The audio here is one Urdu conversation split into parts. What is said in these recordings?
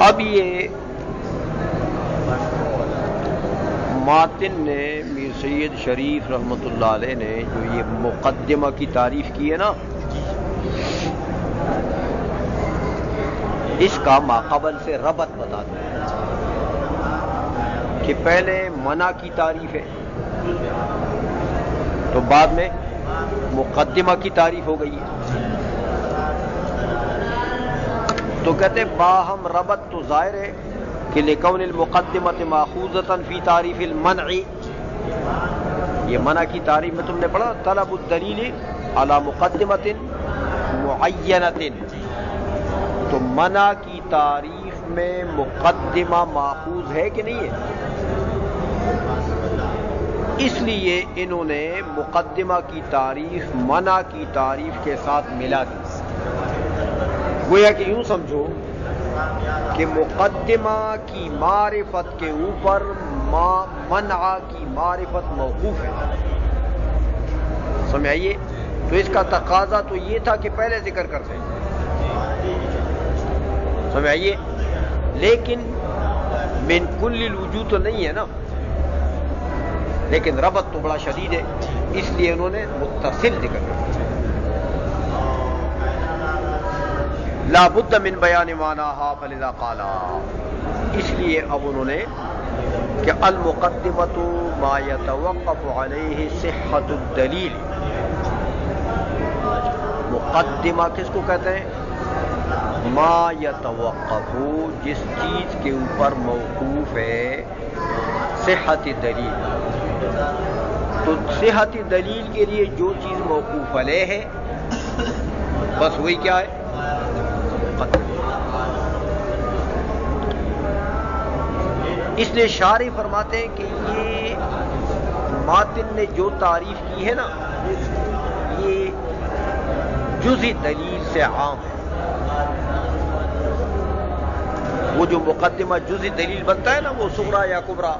اب یہ ماتن نے میر سید شریف رحمۃ اللہ علیہ نے جو یہ مقدمہ کی تعریف کی ہے نا، اس کا ماقبل سے ربط بتا دیں کہ پہلے منع کی تعریف ہے تو بعد میں مقدمہ کی تعریف ہو گئی ہے، تو کہتے باہم ربط تو ظاہر ہے کہ لکون المقدمۃ ماخوذۃ فی تعریف المنع، یہ منع کی تعریف میں تم نے پڑھا طلب الدلیل علی مقدمۃ معینۃ، تو منع کی تعریف میں مقدمہ ماخوذ ہے کہ نہیں ہے؟ اس لیے انہوں نے مقدمہ کی تعریف منع کی تعریف کے ساتھ ملا دی، گویا کہ یوں سمجھو کہ مقدمہ کی معرفت کے اوپر منع کی معرفت موقوف ہے، سمجھ آئیے؟ تو اس کا تقاضا تو یہ تھا کہ پہلے ذکر کرتے ہیں، سمجھ آئیے؟ لیکن من کل الوجوہ تو نہیں ہے نا، لیکن ربط تو بڑا شدید ہے، اس لیے انہوں نے متصل ذکر کر دیا، لا بد من بیان معناها فلذا قالا، اس لیے اب انہوں نے کہ المقدمۃ ما يتوقف علیہ صحت الدلیل، مقدمہ کس کو کہتے ہیں؟ ما یتوقف، جس چیز کے اوپر موقوف ہے صحت دلیل، تو صحت دلیل کے لیے جو چیز موقوف علیہ ہے بس وہی کیا ہے؟ اس لیے شارح فرماتے ہیں کہ یہ ماتن نے جو تعریف کی ہے نا، یہ جزئی دلیل سے عام ہے، وہ جو مقدمہ جزئی دلیل بنتا ہے نا، وہ صغرا یا کبرا،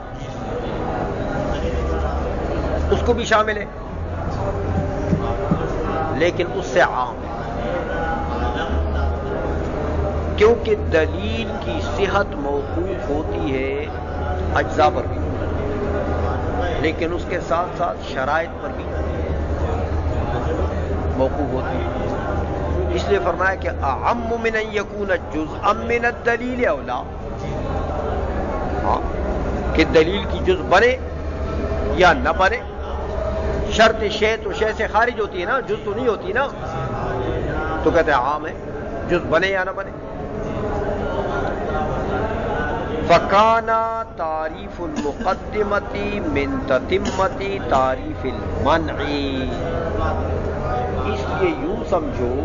اس کو بھی شامل ہے، لیکن اس سے عام ہے، کیونکہ دلیل کی صحت موقوف ہوتی ہے اجزاء پر بھی، لیکن اس کے ساتھ ساتھ شرائط پر بھی موقوف ہوتی ہے، اس لیے فرمایا کہ اعم من ان یکون جزءا من الدلیل اولا، کہ دلیل کی جز بنے یا نہ بنے، شرط شے تو شے سے خارج ہوتی ہے نا، جز تو نہیں ہوتی نا، تو کہتے ہیں عام ہے، جز بنے یا نہ بنے۔ فکانا تعریف المقدمۃ من تتمۃ تعریف المنع، اس لیے یوں سمجھو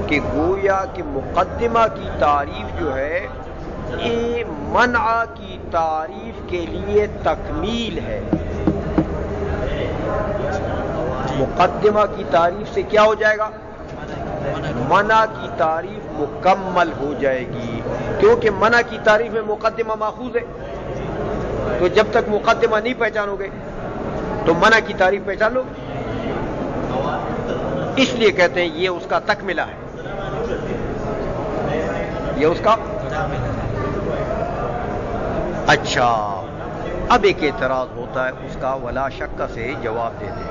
کہ گویا کہ مقدمہ کی تعریف جو ہے یہ منع کی تعریف کے لیے تکمیل ہے، مقدمہ کی تعریف سے کیا ہو جائے گا؟ منع کی تعریف مکمل ہو جائے گی، کیونکہ منع کی تعریف میں مقدمہ ماخوذ ہے، تو جب تک مقدمہ نہیں پہچانو گے تو منع کی تعریف پہچان لو، اس لیے کہتے ہیں یہ اس کا تکملہ ہے، یہ اس کا۔ اچھا، اب ایک اعتراض ہوتا ہے اس کا، ولا شک سے جواب دے دیں۔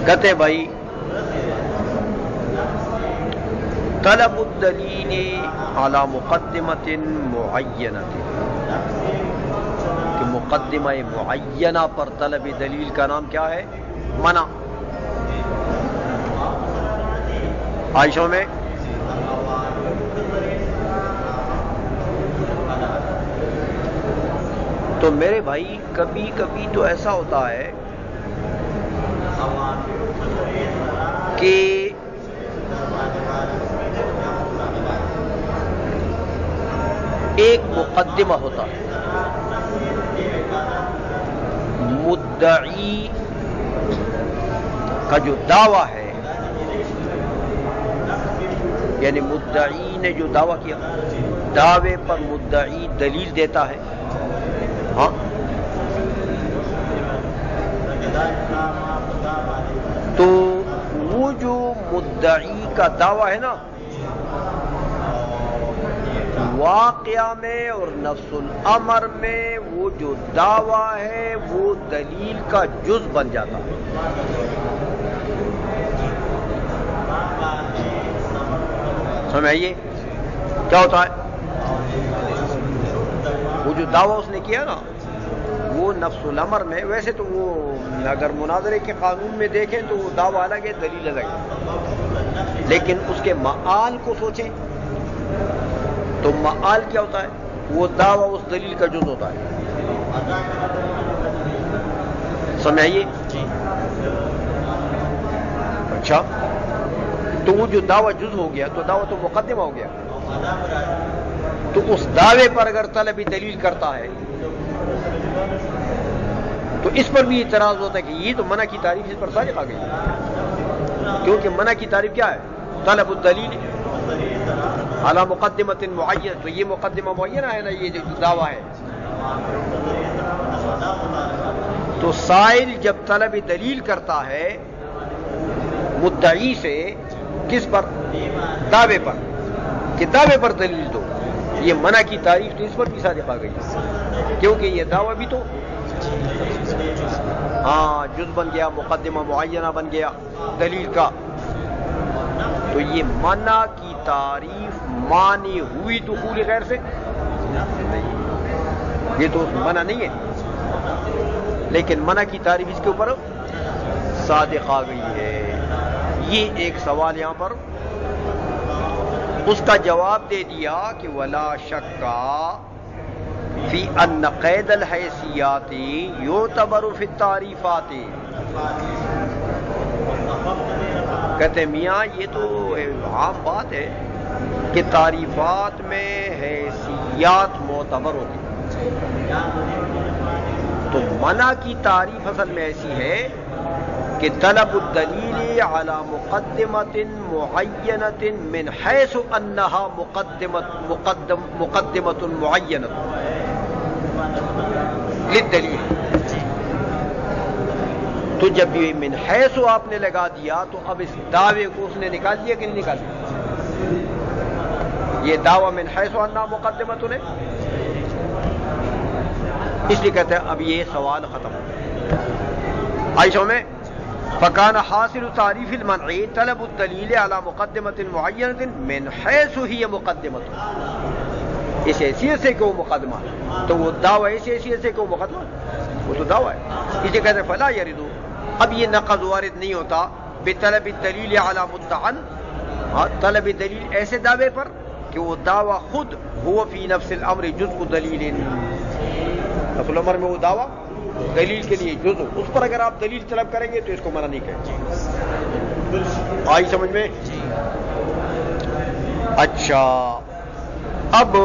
کہتے بھائی طلب الدلیل علی مقدمۃ معینۃ، کہ مقدمہ معینہ پر طلب دلیل کا نام کیا ہے؟ منع۔ عائشہ میں تو میرے بھائی کبھی کبھی تو ایسا ہوتا ہے کہ ایک مقدمہ ہوتا ہے، مدعی کا جو دعویٰ ہے، یعنی مدعی نے جو دعویٰ کیا، دعوے پر مدعی دلیل دیتا ہے، ہاں، تو وہ جو مدعی کا دعویٰ ہے نا، واقعہ میں اور نفس الامر میں وہ جو دعویٰ ہے وہ دلیل کا جز بن جاتا ہے. سمجھئے کیا ہوتا ہے؟ وہ جو دعویٰ اس نے کیا نا وہ نفس الامر میں، ویسے تو وہ اگر مناظرے کے قانون میں دیکھیں تو وہ دعویٰ الگ ہے، دلیل الگ ہے، لیکن اس کے معال کو سوچیں تو معال کیا ہوتا ہے؟ وہ دعویٰ اس دلیل کا جز ہوتا ہے. سمجھئے؟ اچھا، تو وہ جو دعویٰ جز ہو گیا تو دعویٰ تو مقدمہ ہو گیا. تو اس دعوے پر اگر طلبی دلیل کرتا ہے تو اس پر بھی اعتراض ہوتا ہے کہ یہ تو منع کی تعریف اس پر صادق آ گئی، کیونکہ منع کی تعریف کیا ہے؟ طلب الدلیل علی مقدمۃ معین. تو یہ مقدمہ معینہ ہے نا، یہ جو دعویٰ ہے. تو سائل جب طلب دلیل کرتا ہے مدعی سے، کس پر؟ دعوے پر، کہ دعوے پر دلیل دو. یہ منع کی تعریف تو اس پر بھی صادق آ گئی، کیونکہ یہ دعویٰ بھی تو جز بن گیا، مقدمہ معینہ بن گیا دلیل کا. تو یہ منع کی تعریف مانی ہوئی دخول غیر سے نہیں، یہ تو منع نہیں ہے، لیکن منع کی تعریف اس کے اوپر صادق آ گئی ہے. یہ ایک سوال یہاں پر اس کا جواب دے دیا کہ ولا شک فی ان قید الحیثیات یعتبر فی التعریفات. کہتے میاں یہ تو عام بات ہے کہ تعریفات میں حیثیات معتبر ہوتی، تو منع کی تعریف اصل میں ایسی ہے کہ طلب الدلیل علی مقدمۃ معینۃ من حیث انہا مقدمۃ معینۃ للدلیل. تو جب یہ من حیث آپ نے لگا دیا تو اب اس دعوے کو اس نے نکال دیا کہ نہیں نکال دیا؟ یہ دعویٰ من حیث انہا مقدمۃ ہے، اس لیے کہتے ہیں اب یہ سوال ختم. عائشہ میں فکان حاصل تعریف المنع طلب الدلیل علی مقدمۃ معینۃ من حیث ہی مقدمۃ، اس حیثیت سے کہ وہ مقدمہ، تو وہ دعویٰ اس حیثیت سے کہ وہ مقدمہ، وہ تو دعویٰ ہے. اسے کہتے ہیں فلا یرد، اب یہ نقض وارد نہیں ہوتا بطلب الدلیل علی مدعن، طلب دلیل ایسے دعوے پر کہ وہ دعویٰ خود ہوا فی نفس الامر جزء دلیل، نفس الامر میں وہ دعویٰ دلیل کے لیے جزء، اس پر اگر آپ دلیل طلب کریں گے تو اس کو منع نہیں کہیں. آئی سمجھ میں؟ اچھا، اب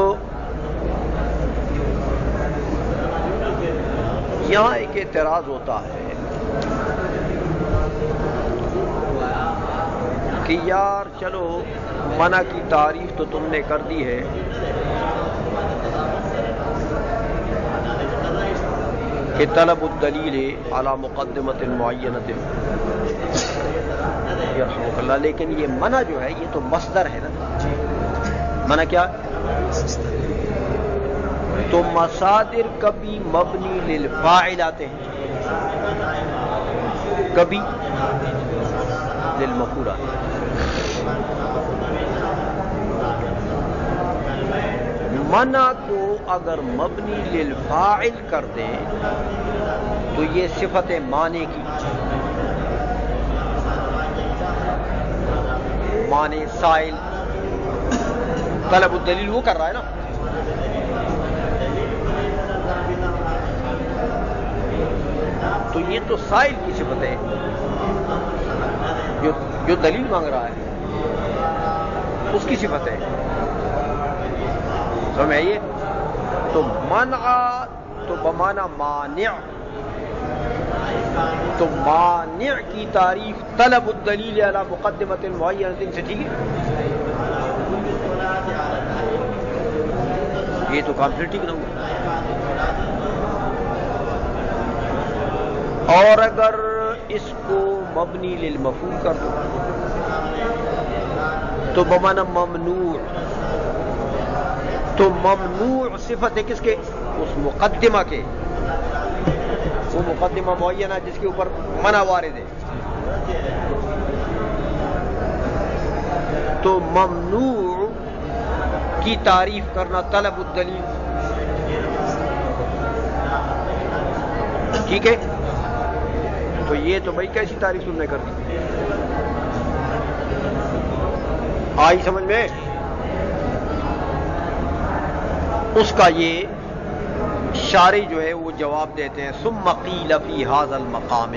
یہاں ایک اعتراض ہوتا ہے کہ یار چلو منع کی تعریف تو تم نے کر دی ہے، کہ طلب الدلیل علی مقدمۃ معینۃ یرحمک اللہ، لیکن یہ منع جو ہے یہ تو مصدر ہے نا. منع کیا؟ تو مصادر کبھی مبنی للفاعل آتے ہیں، کبھی للمفعول آتے ہیں. منع کو اگر مبنی للفاعل کر دیں تو یہ صفت معنی کی، معنی سائل، طلب الدلیل وہ کر رہا ہے نا، تو یہ تو سائل کی صفت ہے جو دلیل مانگ رہا ہے، اس کی صفت ہے. سمجھئے؟ تو منع تو بمعنی مانع، تو مانع کی تعریف طلب الدلیل علی مقدمۃ معینۃ سے ٹھیک ہے، یہ تو کام پھر ٹھیک نہ ہوا. اور اگر اس کو مبنی للمفعول کر دو تو بمانا ممنوع. تو ممنوع صفت ہے کس کے؟ اس مقدمہ کے. وہ مقدمہ معینہ جس کے اوپر منع وارد ہے. تو ممنوع کی تعریف کرنا طلب الدلیل. ٹھیک ہے. تو یہ تو بھائی کیسی تعریف تم نے کر دی؟ آئی سمجھ میں؟ اس کا یہ شارح جو ہے وہ جواب دیتے ہیں ثم قیل فی ھذا المقام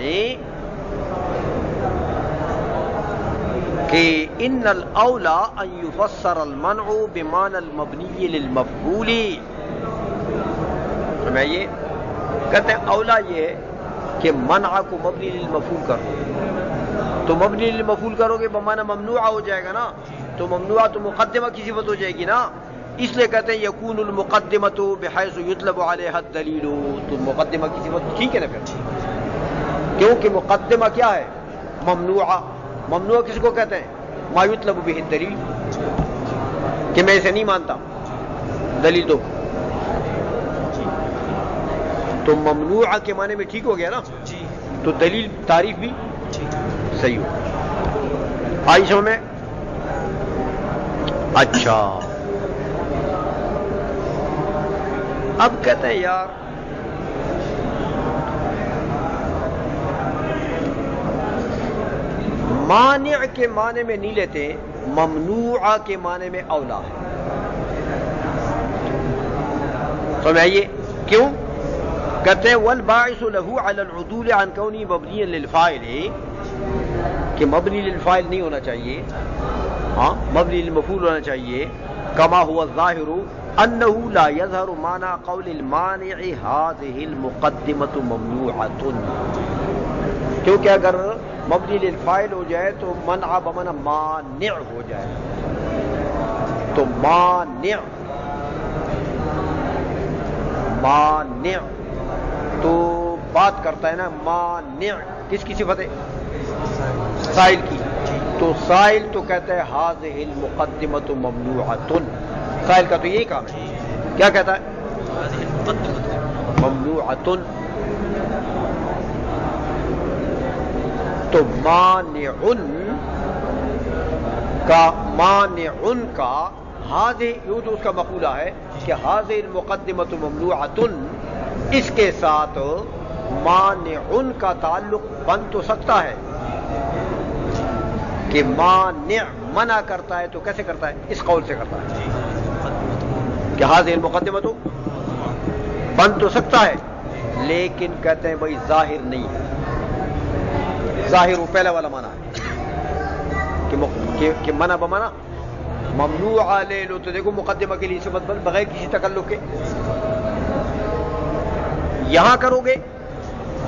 کہ ان الاولی ان یفسر المنع بمعنى المبنی للمفعول. سمجھئے؟ کہتے ہیں اولا یہ ہے کہ منع کو مبنی للمفعول کرو. تو مبنی للمفعول کرو گے بمعنی ممنوع ہو جائے گا نا. تو ممنوع تو مقدمہ کی صفت ہو جائے گی نا. اس لیے کہتے ہیں یکون المقدمۃ بحیث یطلب علیہا الدلیل. تو مقدمہ کی صفت ٹھیک ہے نا پھر، کیونکہ مقدمہ کیا ہے؟ ممنوع. ممنوع کس کو کہتے ہیں؟ ما یطلب بہ الدلیل، کہ میں اسے نہیں مانتا، دلیل دو. تو ممنوع کے معنی میں ٹھیک ہو گیا نا. تو دلیل تعریف بھی صحیح ہو. آئی سمجھ میں؟ اچھا اب کہتے ہیں یار مانع کے معنی میں نہیں لیتے، ممنوع کے معنی میں اولا ہے. سمجھئے کیوں؟ کہتے ہیں والباعث له على العدول عن كونه مبنيا للفاعل، کہ مبنی للفاعل نہیں ہونا چاہیے، ہاں مبنی للمفعول ہونا چاہیے. كما هو الظاهر انه لا يظهر معنى قول المانع هذه المقدمة ممنوعة. کیونکہ اگر مبنی للفاعل ہو جائے تو منع بمعنی مانع ہو جائے. تو مانع تو بات کرتا ہے نا. مانع کس کی صفت ہے؟ سائل کی. تو سائل تو کہتا ہے هذه المقدمة ممنوعة. سائل کا تو یہی کام ہے. کیا کہتا ہے؟ ممنوعة. تو مانع کا هذه یہ تو اس کا مقولہ ہے کہ هذه المقدمة ممنوعة، اس کے ساتھ مانع کا تعلق بن تو سکتا ہے کہ مانع منع کرتا ہے. تو کیسے کرتا ہے؟ اس قول سے کرتا ہے کہ هذه المقدمة بن تو سکتا ہے، لیکن کہتے ہیں بھائی ظاہر نہیں ہے. ظاہر وہ پہلا والا معنی ہے کہ منع بمعنی ممنوع لے لو. تو دیکھو مقدمہ کے لیے صفت بغیر کسی تکلف کے. یہاں کرو گے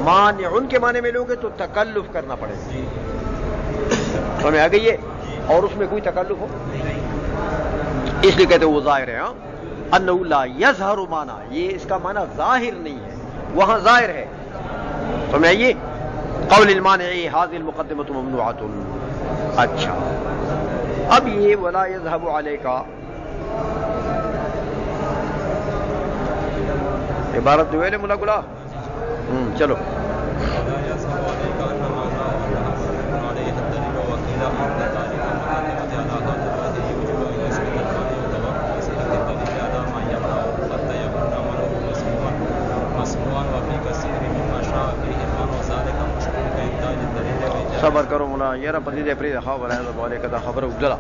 مانع کے معنی میں لوگے تو تکلف کرنا پڑے گا. ہمیں آ گئی ہے، اور اس میں کوئی تکلف ہو اس لیے کہتے ہیں وہ ظاہر ہے. ہاں انہ لا یظہر معنی، یہ اس کا معنی ظاہر نہیں ہے، وہاں ظاہر ہے. ہمیں آئیے قول المانع هذه المقدمة ممنوعة. اچھا اب یہ ولا يذهب عليك عبارت جو ہے نا ملا گلا. چلو صبر کرو مولا. یار پتی دے پری خبر ہے تو بولے کدا خبر اجلا